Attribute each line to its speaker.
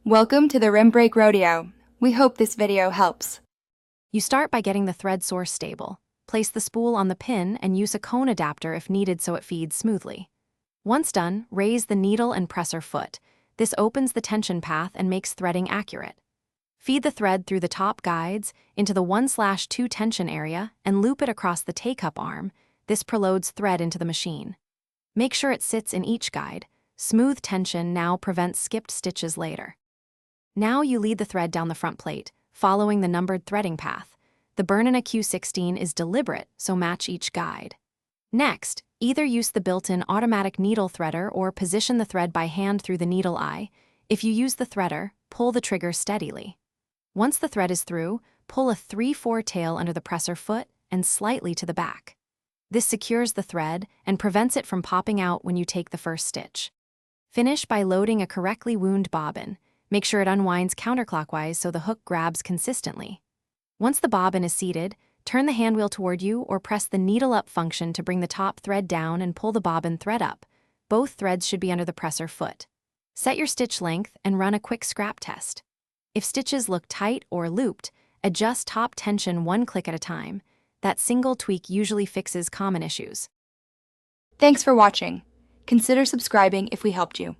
Speaker 1: Welcome to the Rim Break Rodeo. We hope this video helps.
Speaker 2: You start by getting the thread source stable. Place the spool on the pin and use a cone adapter if needed so it feeds smoothly. Once done, raise the needle and presser foot. This opens the tension path and makes threading accurate. Feed the thread through the top guides into the 1/2 tension area and loop it across the take-up arm. This preloads thread into the machine. Make sure it sits in each guide. Smooth tension now prevents skipped stitches later. Now you lead the thread down the front plate, following the numbered threading path. The Bernina Q16 is deliberate, so match each guide. Next, either use the built-in automatic needle threader or position the thread by hand through the needle eye. If you use the threader, pull the trigger steadily. Once the thread is through, pull a 3/4 tail under the presser foot and slightly to the back. This secures the thread and prevents it from popping out when you take the first stitch. Finish by loading a correctly wound bobbin. Make sure it unwinds counterclockwise so the hook grabs consistently. Once the bobbin is seated, turn the handwheel toward you or press the needle up function to bring the top thread down and pull the bobbin thread up. Both threads should be under the presser foot. Set your stitch length and run a quick scrap test. If stitches look tight or looped, adjust top tension one click at a time. That single tweak usually fixes common issues.
Speaker 1: Thanks for watching. Consider subscribing if we helped you.